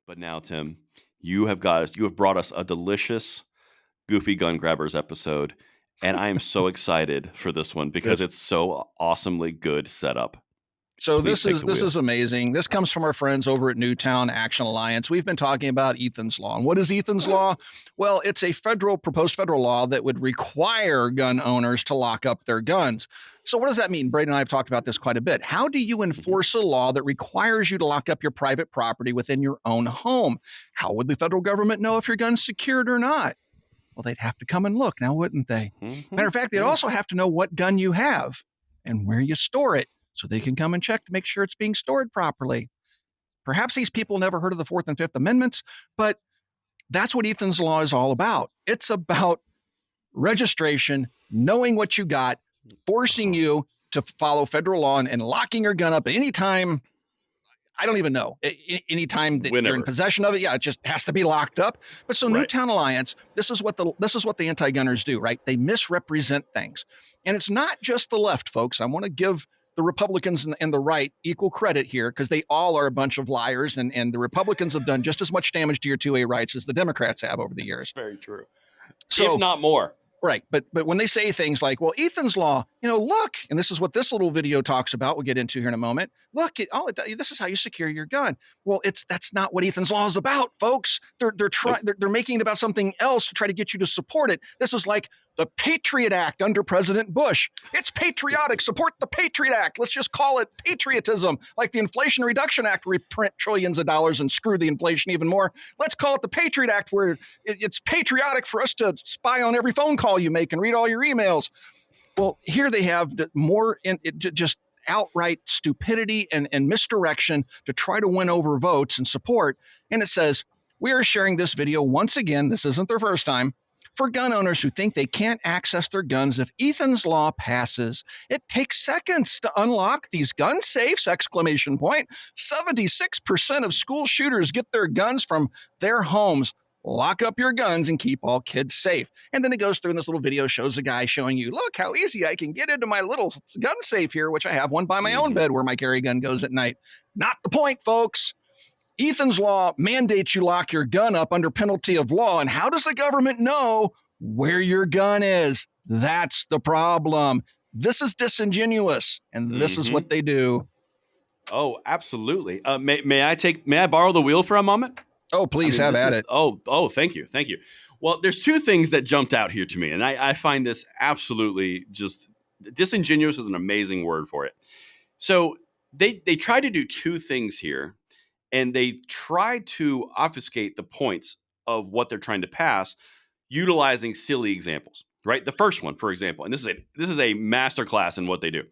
But now, Tim, you have brought us a delicious Goofy Gun Grabbers episode, and I am so excited for this one because it's so awesomely good setup. So Please take the this wheel. is amazing. This comes from our friends over at Newtown Action Alliance. We've been talking about Ethan's Law. And what is Ethan's Law? Well, it's a proposed federal law that would require gun owners to lock up their guns. So what does that mean? Braden and I have talked about this quite a bit. How do you enforce a law that requires you to lock up your private property within your own home? How would the federal government know if your gun's secured or not? Well, they'd have to come and look now, wouldn't they? Matter of fact, they'd also have to know what gun you have and where you store it, so they can come and check to make sure it's being stored properly. Perhaps these people never heard of the Fourth and Fifth Amendments, but that's what Ethan's Law is all about. It's about registration, knowing what you got, forcing you to follow federal law and locking your gun up anytime. I don't even know. Anytime that you're in possession of it, it just has to be locked up. But so Newtown Alliance, this is what the anti-gunners do, right? They misrepresent things. And it's not just the left, folks. I want to give the Republicans and the right equal credit here, because they all are a bunch of liars, and the Republicans have done just as much damage to your 2A rights as the Democrats have over the years. That's very true. So, if not more. Right. But when they say things like, well, Ethan's Law, look, and this is what this little video talks about, we'll get into here in a moment. Look, this is how you secure your gun. Well, that's not what Ethan's Law is about, folks. They're making it about something else to try to get you to support it. This is like the Patriot Act under President Bush. It's patriotic. Support the Patriot Act. Let's just call it patriotism, like the Inflation Reduction Act, where we print trillions of dollars and screw the inflation even more. Let's call it the Patriot Act, where it's patriotic for us to spy on every phone call you make and read all your emails. Well, here they have just outright stupidity and misdirection to try to win over votes and support. And it says, we are sharing this video once again, this isn't their first time, for gun owners who think they can't access their guns if Ethan's Law passes. It takes seconds to unlock these gun safes, ! 76% of school shooters get their guns from their homes. Lock up your guns and keep all kids safe. And then it goes through, and this little video shows a guy showing you, look how easy I can get into my little gun safe here, which I have one by my own bed where my carry gun goes at night. Not the point, folks. Ethan's Law mandates you lock your gun up under penalty of law. And how does the government know where your gun is? That's the problem. This is disingenuous, and this is what they do. Oh, absolutely. May I borrow the wheel for a moment? Oh, please, have at it. Oh, thank you. Well, there's two things that jumped out here to me, and I find this absolutely just disingenuous is an amazing word for it. So they try to do two things here, and they try to obfuscate the points of what they're trying to pass, utilizing silly examples. Right? The first one, for example, and this is a masterclass in what they do.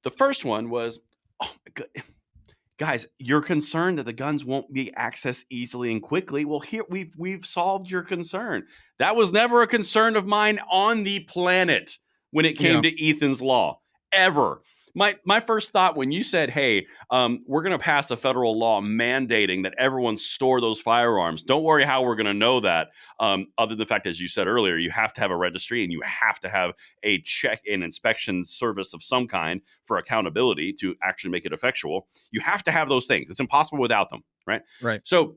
The first one was, oh my God. Guys, you're concerned that the guns won't be accessed easily and quickly. Well, here we've solved your concern. That was never a concern of mine on the planet when it came to Ethan's Law, ever. My first thought when you said, hey, we're going to pass a federal law mandating that everyone store those firearms. Don't worry how we're going to know that. Other than the fact, as you said earlier, you have to have a registry and you have to have a check and inspection service of some kind for accountability to actually make it effectual. You have to have those things. It's impossible without them, right? Right. So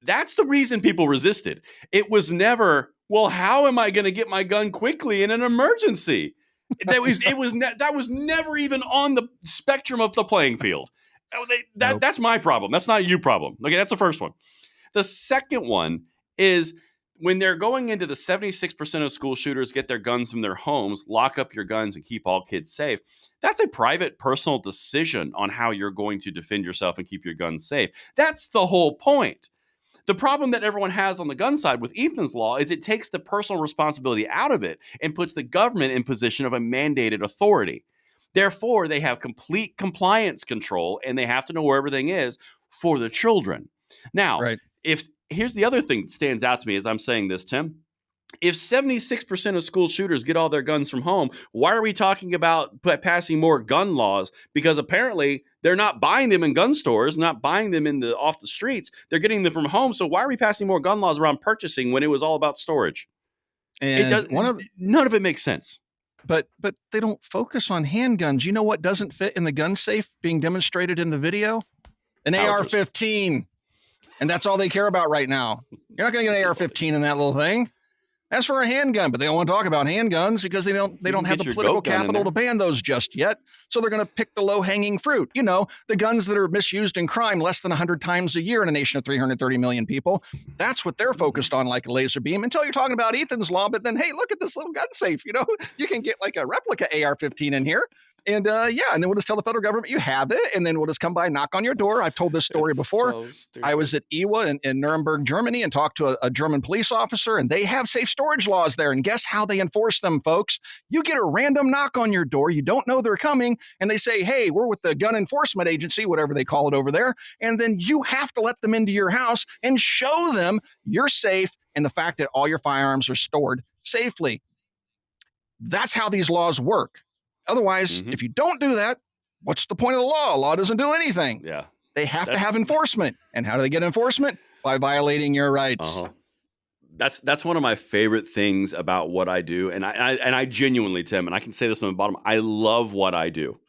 that's the reason people resisted. It was never, well, how am I going to get my gun quickly in an emergency? That was never even on the spectrum of the playing field. That's my problem. That's not your problem. Okay, that's the first one. The second one is when they're going into the 76% of school shooters get their guns from their homes, lock up your guns and keep all kids safe. That's a private, personal decision on how you're going to defend yourself and keep your guns safe. That's the whole point. The problem that everyone has on the gun side with Ethan's Law is it takes the personal responsibility out of it and puts the government in position of a mandated authority. Therefore, they have complete compliance control and they have to know where everything is for the children. Now, here's the other thing that stands out to me as I'm saying this, Tim. If 76% of school shooters get all their guns from home, why are we talking about passing more gun laws? Because apparently they're not buying them in gun stores, not buying them off the streets. They're getting them from home. So why are we passing more gun laws around purchasing when it was all about storage? And none of it makes sense. But they don't focus on handguns. You know what doesn't fit in the gun safe being demonstrated in the video? An AR-15. And that's all they care about right now. You're not going to get an AR-15 in that little thing. As for a handgun, but they don't want to talk about handguns because they don't have the political capital to ban those just yet. So they're going to pick the low-hanging fruit. You know, the guns that are misused in crime less than 100 times a year in a nation of 330 million people. That's what they're focused on, like a laser beam, until you're talking about Ethan's Law. But then, hey, look at this little gun safe. You know, you can get like a replica AR-15 in here. And and then we'll just tell the federal government you have it, and then we'll just come by, knock on your door. I've told this story before. So I was at Ewa in Nuremberg, Germany, and talked to a German police officer, and they have safe storage laws there. And guess how they enforce them, folks? You get a random knock on your door. You don't know they're coming, and they say, hey, we're with the Gun Enforcement Agency, whatever they call it over there. And then you have to let them into your house and show them you're safe and the fact that all your firearms are stored safely. That's how these laws work. Otherwise, if you don't do that, what's the point of the law? Law doesn't do anything. Yeah. They have to have enforcement. And how do they get enforcement? By violating your rights. That's one of my favorite things about what I do. And I genuinely, Tim, and I can say this on the bottom, I love what I do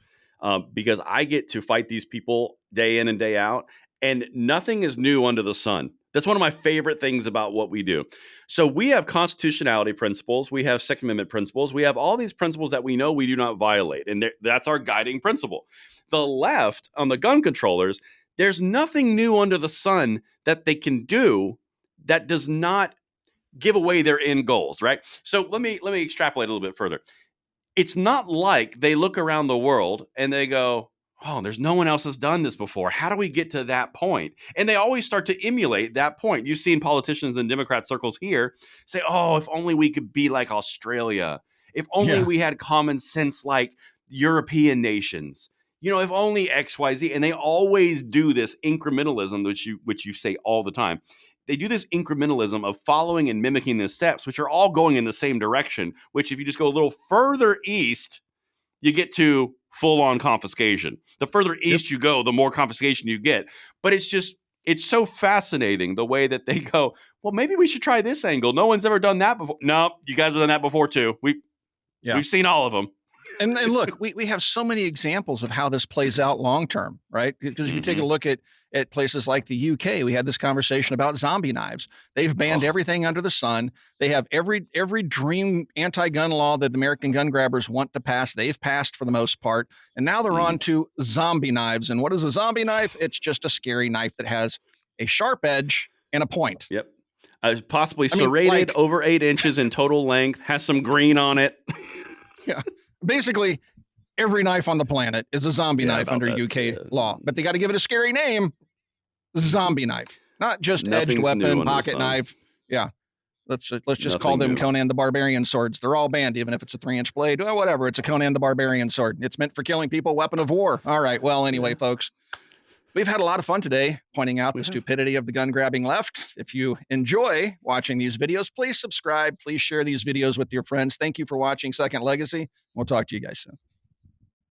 because I get to fight these people day in and day out. And nothing is new under the sun. That's one of my favorite things about what we do. So we have constitutionality principles. We have Second Amendment principles. We have all these principles that we know we do not violate. And that's our guiding principle. The left, on the gun controllers, there's nothing new under the sun that they can do that does not give away their end goals, right? So let me extrapolate a little bit further. It's not like they look around the world and they go, oh, there's no one else has done this before. How do we get to that point? And they always start to emulate that point. You've seen politicians in Democrat circles here say, oh, if only we could be like Australia. If only we had common sense like European nations. You know, if only X, Y, Z. And they always do this incrementalism, which you say all the time. They do this incrementalism of following and mimicking the steps, which are all going in the same direction, which if you just go a little further east, you get to full-on confiscation. The further east you go, the more confiscation you get. But it's so fascinating the way that they go, well, maybe we should try this angle. No one's ever done that before. No, you guys have done that before too. We've seen all of them. And look, we have so many examples of how this plays out long-term, right? Because if you take a look at places like the UK, we had this conversation about zombie knives. They've banned everything under the sun. They have every dream anti-gun law that the American gun grabbers want to pass. They've passed for the most part. And now they're on to zombie knives. And what is a zombie knife? It's just a scary knife that has a sharp edge and a point. Yep. Possibly serrated, over 8 inches in total length, has some green on it. Yeah. Basically, every knife on the planet is a zombie knife under UK law, but they got to give it a scary name. Zombie knife, not just edged weapon, pocket knife. Yeah. Let's just call them Conan the Barbarian swords. They're all banned, even if it's a 3-inch blade. Well, whatever. It's a Conan the Barbarian sword. It's meant for killing people, weapon of war. All right. Well, anyway, folks, we've had a lot of fun today pointing out the stupidity of the gun grabbing left. If you enjoy watching these videos, please subscribe. Please share these videos with your friends. Thank you for watching Second Legacy. We'll talk to you guys soon.